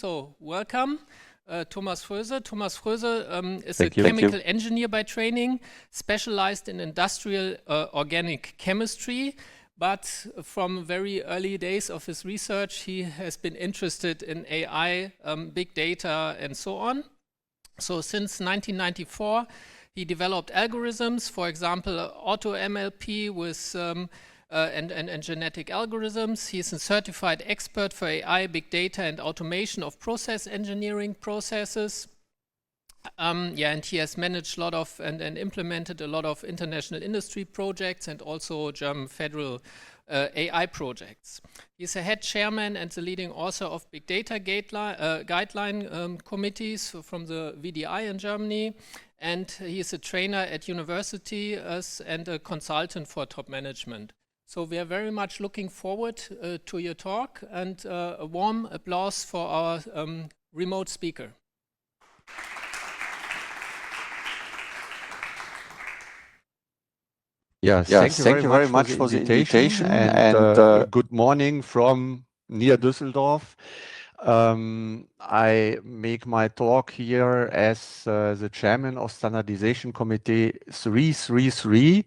So welcome, Thomas Froese. Thomas Froese is Thank a you. chemical engineer by training, specialized in industrial organic chemistry. But from very early days of his research, he has been interested in AI, big data, and so on. So since 1994, he developed algorithms, for example, auto-MLP with and genetic algorithms. He is a certified expert for AI, big data, and automation of process engineering processes. And he has managed a lot of and implemented a lot of international industry projects and also German federal AI projects. He's a head chairman and the leading author of big data guideline committees from the VDI in Germany. And he is a trainer at university and a consultant for top management. So we are very much looking forward to your talk, and a warm applause for our remote speaker. Yes, thank you very much for the invitation and good morning from near Düsseldorf. I make my talk here as the chairman of Standardization Committee 333.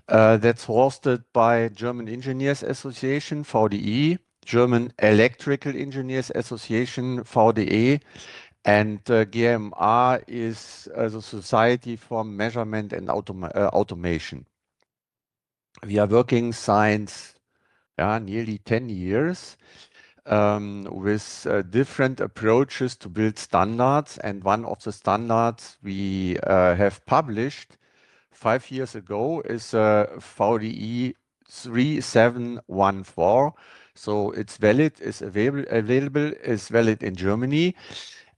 That's hosted by German Engineers Association, VDI, German Electrical Engineers Association, VDE, and GMA is the Society for Measurement and Automation. We are working since nearly 10 years with different approaches to build standards. And one of the standards we have published 5 years ago is VDE 3714. So it's valid, it's available, it's valid in Germany.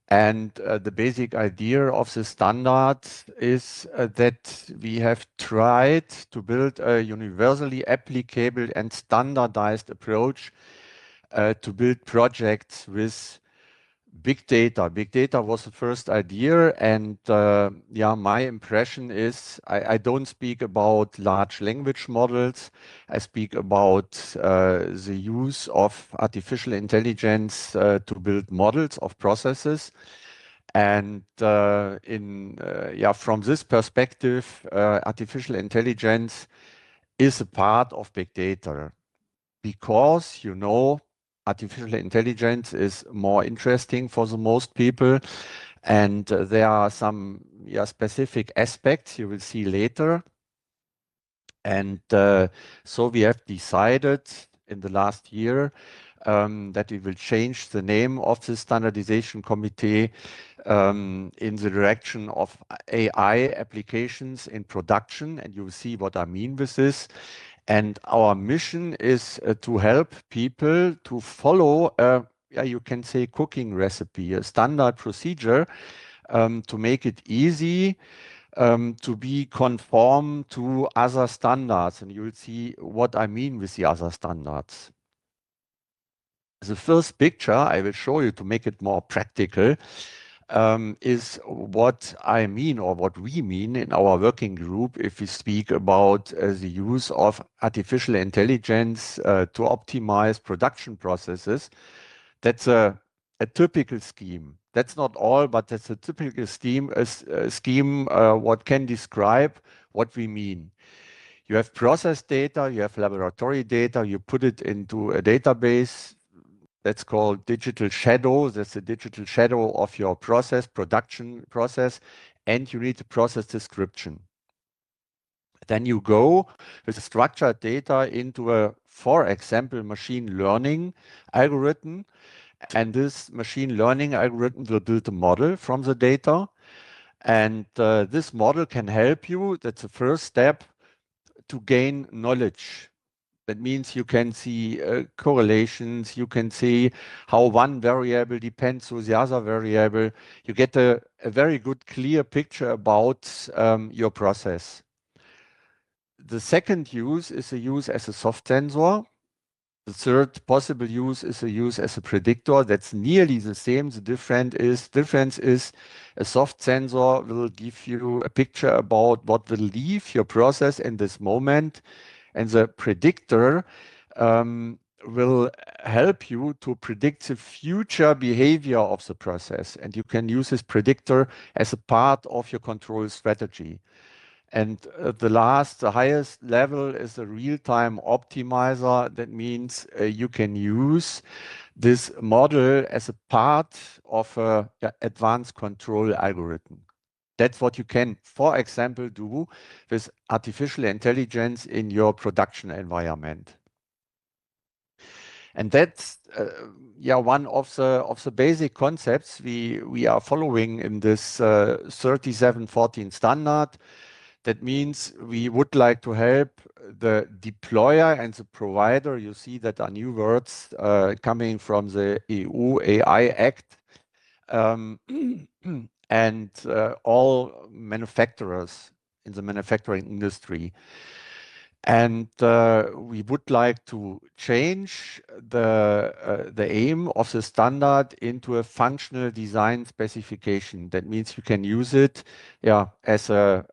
And the basic idea of the standard is that we have tried to build a universally applicable and standardized approach to build projects with big data. Big data was the first idea, and my impression is I don't speak about large language models. I speak about the use of artificial intelligence to build models of processes. And from this perspective, artificial intelligence is a part of big data because, artificial intelligence is more interesting for the most people. And there are some specific aspects you will see later. And so we have decided in the last year that we will change the name of the standardization committee in the direction of AI applications in production. And you will see what I mean with this. And our mission is to help people to follow, you can say, cooking recipe, a standard procedure to make it easy to be conform to other standards. And you will see what I mean with the other standards. The first picture I will show you to make it more practical is what I mean or what we mean in our working group if we speak about the use of artificial intelligence to optimize production processes. That's a typical scheme. That's not all, but that's a typical scheme what can describe what we mean. You have process data, you have laboratory data, you put it into a database. That's called digital shadow. That's the digital shadow of your production process, and you need a process description. Then you go with structured data into a, for example, machine learning algorithm. And this machine learning algorithm will build a model from the data. And this model can help you, that's the first step, to gain knowledge. That means you can see correlations, you can see how one variable depends on the other variable. You get a very good, clear picture about your process. The second use is a use as a soft sensor. The third possible use is a use as a predictor. That's nearly the same. The difference is a soft sensor will give you a picture about what will leave your process in this moment. And the predictor will help you to predict the future behavior of the process. And you can use this predictor as a part of your control strategy. And the highest level is a real-time optimizer. That means you can use this model as a part of an advanced control algorithm. That's what you can, for example, do with artificial intelligence in your production environment. And that's one of the basic concepts we are following in this 3714 standard. That means we would like to help the deployer and the provider. You see that are new words coming from the EU AI Act. And all manufacturers in the manufacturing industry. And we would like to change the aim of the standard into a functional design specification. That means you can use it as a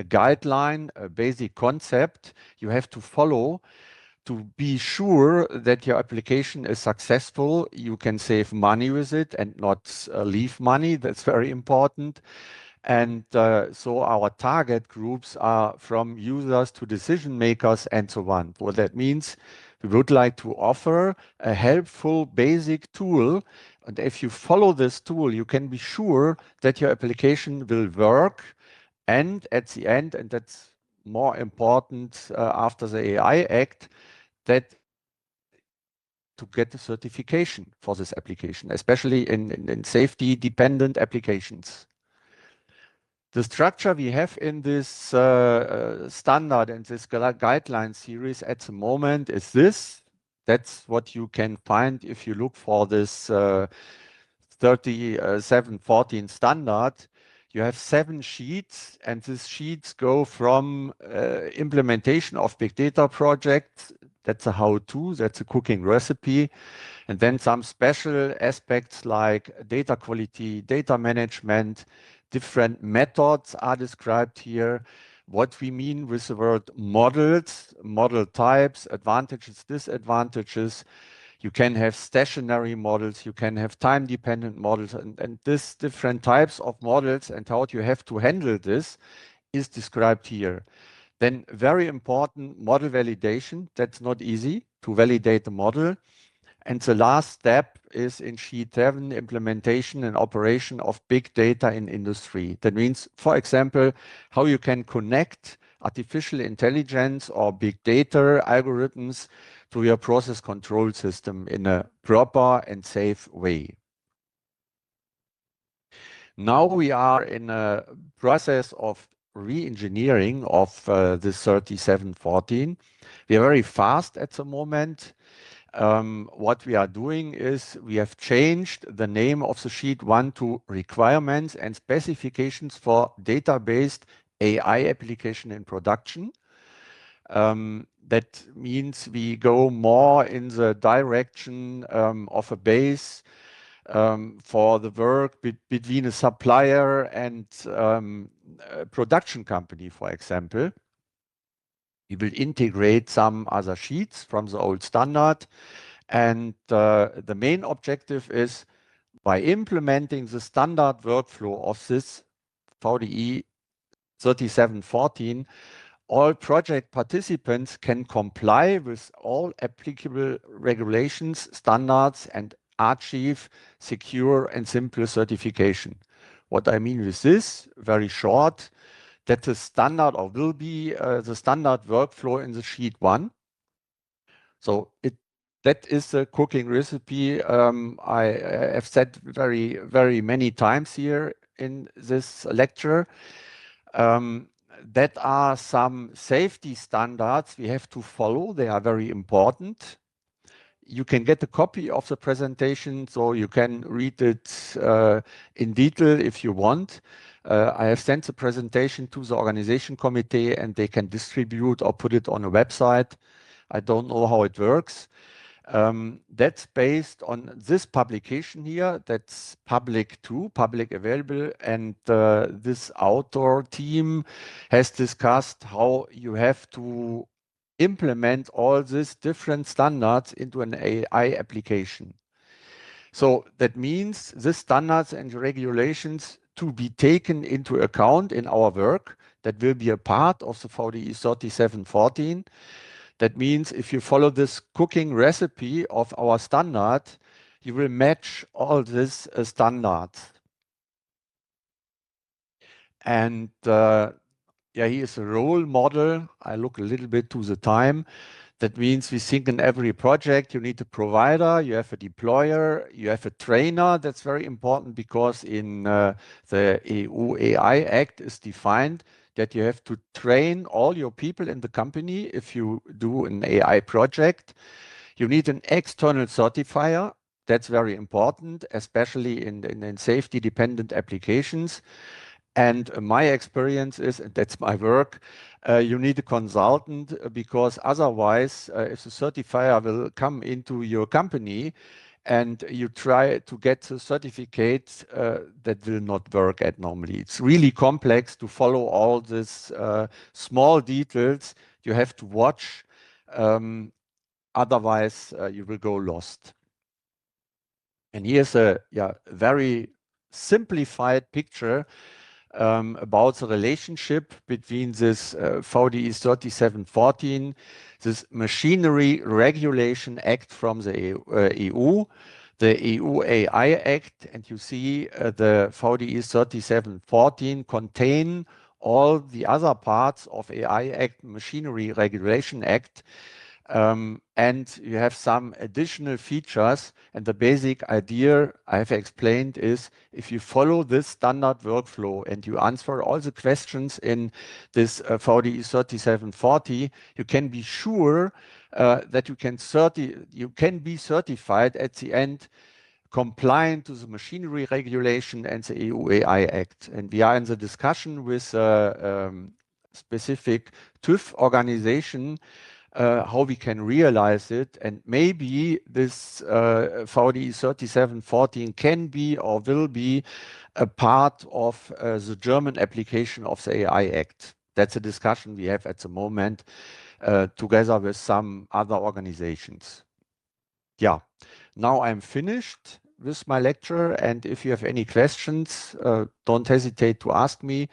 guideline, a basic concept you have to follow to be sure that your application is successful. You can save money with it and not leave money. That's very important. And so our target groups are from users to decision makers and so on. What that means, we would like to offer a helpful basic tool. And if you follow this tool, you can be sure that your application will work. And at the end, and that's more important after the AI Act, that to get the certification for this application, especially in safety-dependent applications. The structure we have in this standard and this guideline series at the moment is this. That's what you can find if you look for this 3714 standard. You have 7 sheets, and these sheets go from implementation of big data projects. That's a how-to, that's a cooking recipe. And then some special aspects like data quality, data management, different methods are described here. What we mean with the word models, model types, advantages, disadvantages. You can have stationary models, you can have time-dependent models, and these different types of models and how you have to handle this is described here. Then very important, model validation. That's not easy to validate the model. And the last step is in sheet 7, implementation and operation of big data in industry. That means, for example, how you can connect artificial intelligence or big data algorithms to your process control system in a proper and safe way. Now we are in a process of re-engineering of this 3714. We are very fast at the moment. What we are doing is we have changed the name of the sheet 1 to requirements and specifications for data-based AI application in production. That means we go more in the direction of a base for the work between a supplier and a production company, for example. We will integrate some other sheets from the old standard. And the main objective is by implementing the standard workflow of this VDE 3714, all project participants can comply with all applicable regulations, standards, and achieve secure and simple certification. What I mean with this, very short, that the standard or will be the standard workflow in the sheet 1. So that is a cooking recipe I have said very, very many times here in this lecture. That are some safety standards we have to follow. They are very important. You can get a copy of the presentation, so you can read it in detail if you want. I have sent the presentation to the organization committee, and they can distribute or put it on a website. I don't know how it works. That's based on this publication here. That's public too, public available. And this outdoor team has discussed how you have to implement all these different standards into an AI application. So that means the standards and regulations to be taken into account in our work. That will be a part of the VDE 3714. That means if you follow this cooking recipe of our standard, you will match all these standards. And yeah, he is a role model. I look a little bit to the time. That means we think in every project you need a provider, you have a deployer, you have a trainer. That's very important because in the EU AI Act is defined that you have to train all your people in the company if you do an AI project. You need an external certifier. That's very important, especially in safety-dependent applications. And my experience is, and that's my work, you need a consultant because otherwise, if the certifier will come into your company and you try to get the certificate, that will not work at normally. It's really complex to follow all these small details you have to watch. Otherwise, you will go lost. And here's a very simplified picture about the relationship between this VDE 3714, this Machinery Regulation Act from the EU, the EU AI Act, and you see the VDE 3714 contain all the other parts of AI Act, Machinery Regulation Act, and you have some additional features. And the basic idea I have explained is if you follow this standard workflow and you answer all the questions in this VDE 3740, you can be sure that you can be certified at the end compliant to the machinery regulation and the EU AI Act. And we are in the discussion with specific TÜV organization how we can realize it. And maybe this VDE 3714 can be or will be a part of the German application of the AI Act. That's a discussion we have at the moment together with some other organizations. Yeah, now I'm finished with my lecture. And if you have any questions, don't hesitate to ask me.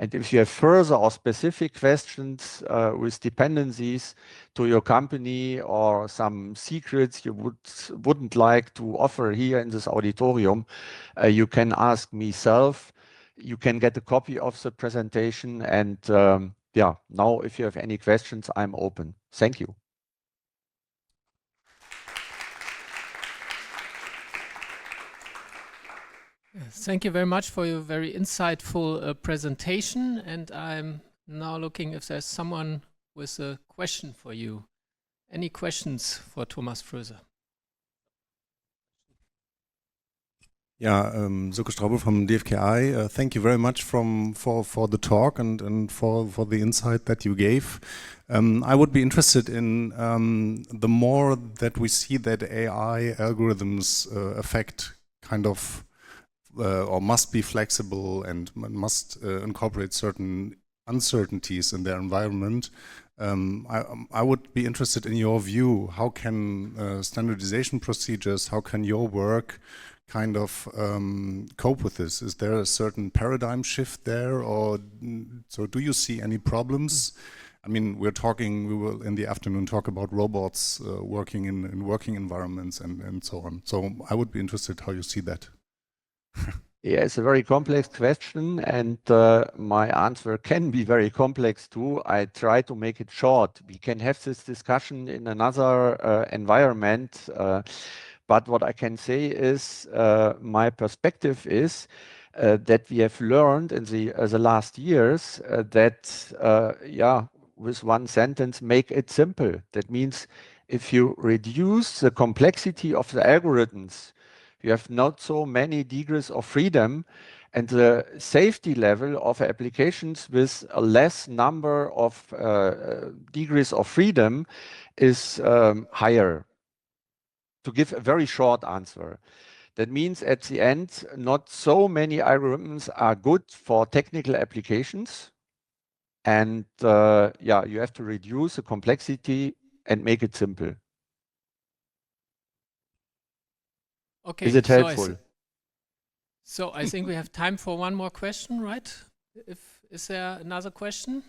And if you have further or specific questions with dependencies to your company or some secrets you wouldn't like to offer here in this auditorium, you can ask me self. You can get a copy of the presentation. And yeah, now if you have any questions, I'm open. Thank you. Thank you very much for your very insightful presentation. And I'm now looking if there's someone with a question for you. Any questions for Thomas Froese? Yeah, Silke Straube from DFKI. Thank you very much for the talk and for the insight that you gave. I would be interested in the more that we see that AI algorithms affect kind of or must be flexible and must incorporate certain uncertainties in their environment. I would be interested in your view. How can standardization procedures, how can your work kind of cope with this? Is there a certain paradigm shift there, or so do you see any problems? I mean, we will in the afternoon talk about robots working in working environments and so on. So I would be interested how you see that. Yeah, it's a very complex question, and my answer can be very complex too. I try to make it short. We can have this discussion in another environment, but what I can say is my perspective is that we have learned in the last years that, yeah, with one sentence, make it simple. That means if you reduce the complexity of the algorithms, you have not so many degrees of freedom, and the safety level of applications with a less number of degrees of freedom is higher. To give a very short answer, that means at the end, not so many algorithms are good for technical applications. And yeah, you have to reduce the complexity and make it simple. Okay. Is it helpful? So I think we have time for one more question, right? Is there another question?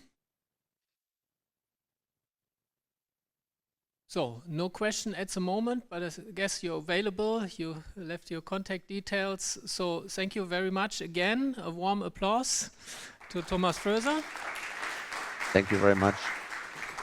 So no question at the moment, but I guess you're available. You left your contact details. So thank you very much again. A warm applause to Thomas Froese. Thank you very much.